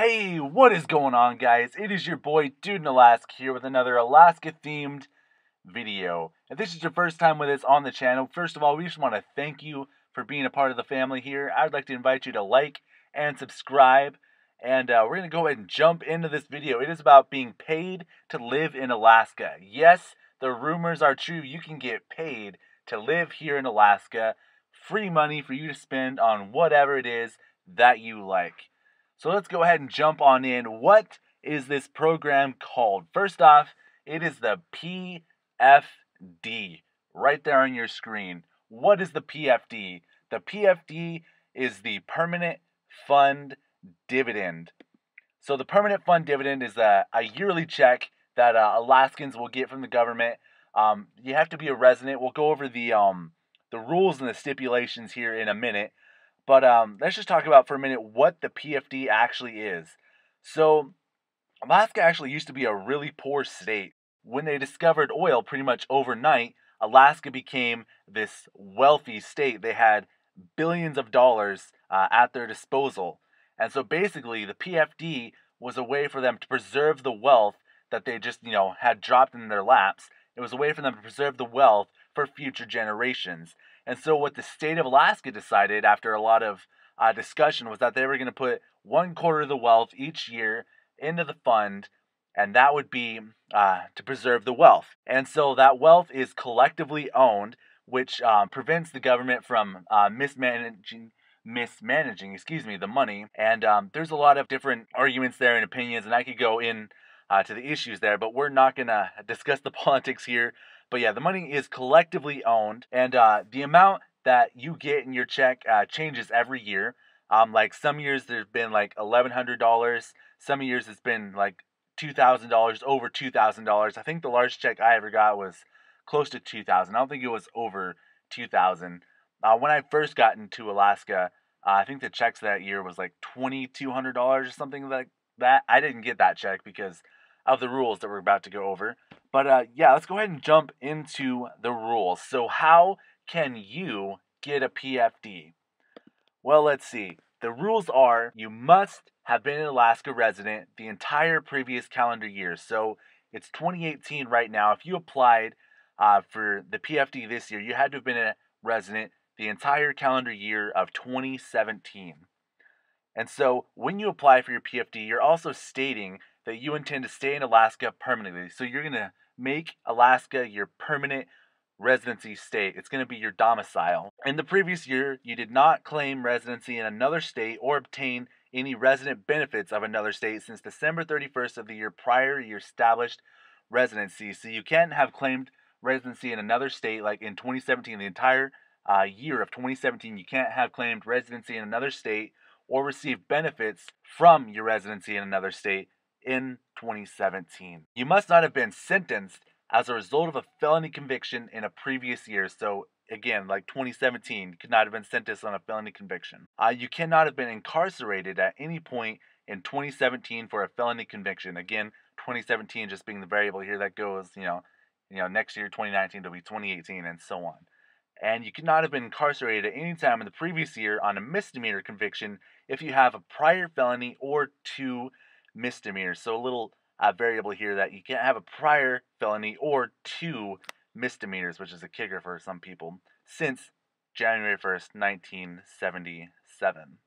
Hey, what is going on, guys? It is your boy DudeInAlaska here with another Alaska-themed video. If this is your first time with us on the channel, first of all, we just want to thank you for being a part of the family here. I'd like to invite you to like and subscribe, and we're going to go ahead and jump into this video. It is about being paid to live in Alaska. Yes, the rumors are true. You can get paid to live here in Alaska. Free money for you to spend on whatever it is that you like. So let's go ahead and jump on in. What is this program called? First off, it is the PFD, right there on your screen. What is the PFD? The PFD is the Permanent Fund Dividend. So the Permanent Fund Dividend is a yearly check that Alaskans will get from the government. You have to be a resident. We'll go over the rules and the stipulations here in a minute. But let's just talk about for a minute what the PFD actually is. So Alaska actually used to be a really poor state. When they discovered oil pretty much overnight, Alaska became this wealthy state. They had billions of dollars at their disposal. And so basically the PFD was a way for them to preserve the wealth that they just, had dropped in their laps. It was a way for them to preserve the wealth for future generations. And so what the state of Alaska decided after a lot of discussion was that they were going to put 1/4 of the wealth each year into the fund, and that would be to preserve the wealth. And so that wealth is collectively owned, which prevents the government from mismanaging the money. And there's a lot of different arguments there and opinions, and I could go in to the issues there, but we're not going to discuss the politics here. But yeah, the money is collectively owned, and the amount that you get in your check changes every year. Like some years there's been like $1,100. Some years it's been like $2,000, over $2,000. I think the largest check I ever got was close to $2,000. I don't think it was over $2,000. When I first got into Alaska, I think the checks that year was like $2,200 or something like that. I didn't get that check because of the rules that we're about to go over. But yeah, let's go ahead and jump into the rules. So how can you get a PFD? Well, let's see. The rules are you must have been an Alaska resident the entire previous calendar year. So it's 2018 right now. If you applied for the PFD this year, you had to have been a resident the entire calendar year of 2017. And so when you apply for your PFD, you're also stating that you intend to stay in Alaska permanently. So you're going to make Alaska your permanent residency state. It's going to be your domicile. In the previous year, you did not claim residency in another state or obtain any resident benefits of another state since December 31st of the year prior to your established residency. So you can't have claimed residency in another state like in 2017, the entire year of 2017, you can't have claimed residency in another state or receive benefits from your residency in another state in 2017. You must not have been sentenced as a result of a felony conviction in a previous year. So again, like 2017, you could not have been sentenced on a felony conviction. You cannot have been incarcerated at any point in 2017 for a felony conviction. Again, 2017 just being the variable here that goes, next year, 2019, it'll be 2018, and so on. And you could not have been incarcerated at any time in the previous year on a misdemeanor conviction if you have a prior felony or 2 misdemeanors. So a little variable here that you can't have a prior felony or 2 misdemeanors, which is a kicker for some people, since January 1st, 1977.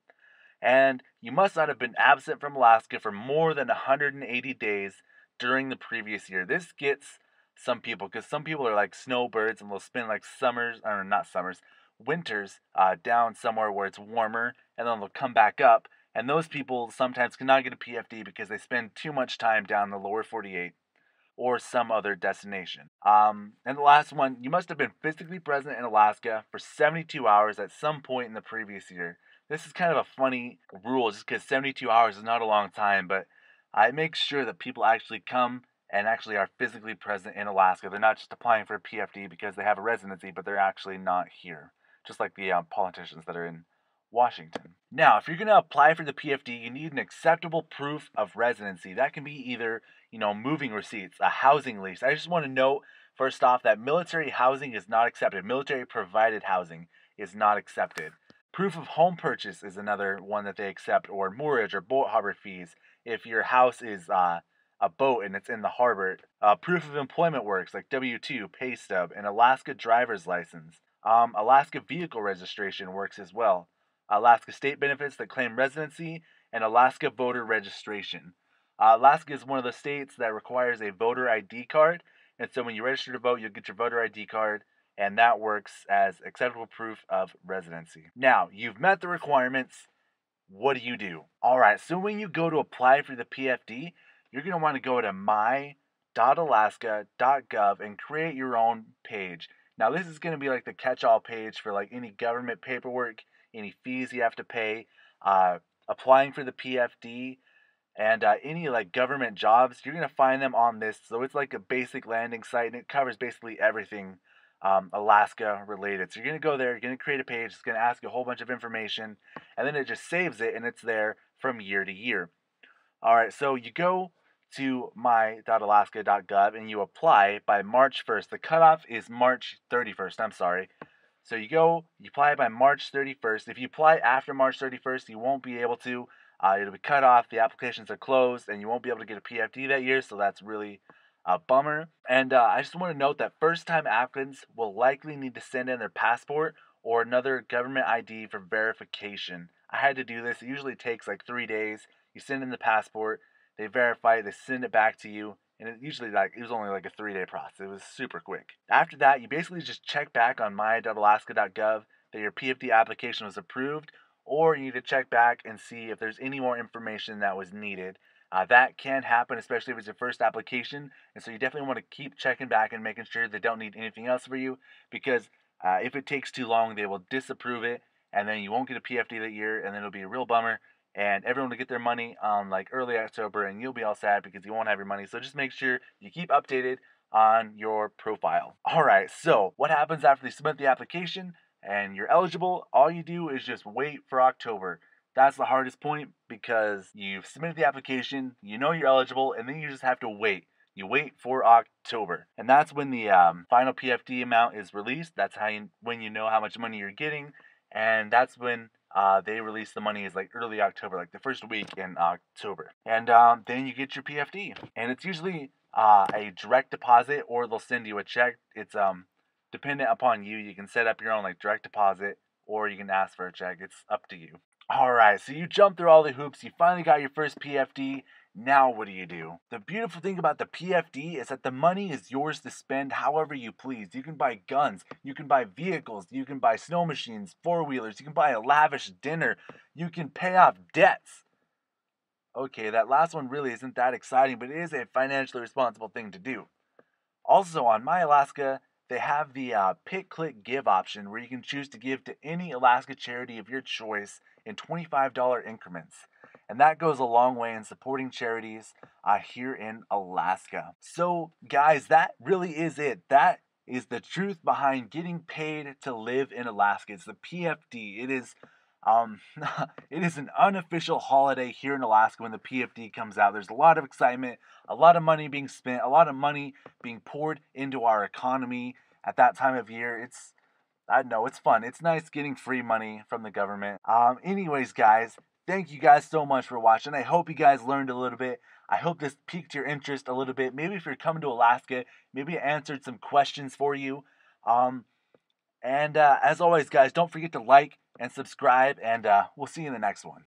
And you must not have been absent from Alaska for more than 180 days during the previous year. This gets some people, because some people are like snowbirds and they'll spend like winters down somewhere where it's warmer, and then they'll come back up. And those people sometimes cannot get a PFD because they spend too much time down the lower 48 or some other destination. And the last one, you must have been physically present in Alaska for 72 hours at some point in the previous year. This is kind of a funny rule just because 72 hours is not a long time, but it makes sure that people actually come and actually are physically present in Alaska. They're not just applying for a PFD because they have a residency, but they're actually not here, just like the politicians that are in Washington. Now, if you're going to apply for the PFD, you need an acceptable proof of residency. That can be either, moving receipts, a housing lease. I just want to note, first off, that military housing is not accepted. Military provided housing is not accepted. Proof of home purchase is another one that they accept, or mortgage or boat harbor fees if your house is a boat and it's in the harbor. Proof of employment works like W-2, pay stub, and Alaska driver's license. Alaska vehicle registration works as well. Alaska state benefits that claim residency, and Alaska voter registration. Alaska is one of the states that requires a voter ID card, and so when you register to vote, you'll get your voter ID card, and that works as acceptable proof of residency. Now, you've met the requirements. What do? All right, so when you go to apply for the PFD, you're going to want to go to my.alaska.gov and create your own page. Now, this is going to be like the catch-all page for like any government paperwork, any fees you have to pay, applying for the PFD, and any like government jobs. You're going to find them on this. So it's like a basic landing site, and it covers basically everything Alaska related. So you're going to go there, you're going to create a page, it's going to ask you a whole bunch of information, and then it just saves it, and it's there from year to year. All right, so you go to my.alaska.gov and you apply by March 1st. The cutoff is March 31st, I'm sorry. So you apply by March 31st. If you apply after March 31st, you won't be able to. It'll be cut off, the applications are closed, and you won't be able to get a PFD that year, so that's really a bummer. And I just want to note that first-time applicants will likely need to send in their passport or another government ID for verification. I had to do this. It usually takes like 3 days. You send in the passport, they verify it, they send it back to you, and it was only like a 3-day process. It was super quick. After that, you basically just check back on my.alaska.gov that your PFD application was approved, or you need to check back and see if there's any more information that was needed. That can happen, especially if it's your first application, and so you definitely want to keep checking back and making sure they don't need anything else for you, because if it takes too long, they will disapprove it, and then you won't get a PFD that year, and then it'll be a real bummer, and everyone will get their money on like early October, and you'll be all sad because you won't have your money. So just make sure you keep updated on your profile. All right, so what happens after you submit the application and you're eligible? All you do is just wait for October. That's the hardest point because you've submitted the application, you know you're eligible, and then you just have to wait. You wait for October, and that's when the final PFD amount is released. That's when you know how much money you're getting, and that's when they release the money is like early October, like the first week in October, and then you get your PFD, and it's usually a direct deposit or they'll send you a check. It's dependent upon you. You can set up your own like direct deposit or you can ask for a check. It's up to you. All right, so you jumped through all the hoops. You finally got your first PFD. Now what do? The beautiful thing about the PFD is that the money is yours to spend however you please. You can buy guns, you can buy vehicles, you can buy snow machines, four-wheelers, you can buy a lavish dinner, you can pay off debts. Okay, that last one really isn't that exciting, but it is a financially responsible thing to do. Also, on My Alaska, they have the Pick.Click.Give option where you can choose to give to any Alaska charity of your choice in $25 increments. And that goes a long way in supporting charities here in Alaska. So, guys, that really is it. That is the truth behind getting paid to live in Alaska. It's the PFD. It is it is an unofficial holiday here in Alaska when the PFD comes out. There's a lot of excitement, a lot of money being spent, a lot of money being poured into our economy at that time of year. I know, it's fun. It's nice getting free money from the government. Anyways, guys, thank you guys so much for watching. I hope you guys learned a little bit. I hope this piqued your interest a little bit. Maybe if you're coming to Alaska, maybe I answered some questions for you. And as always, guys, don't forget to like and subscribe, and we'll see you in the next one.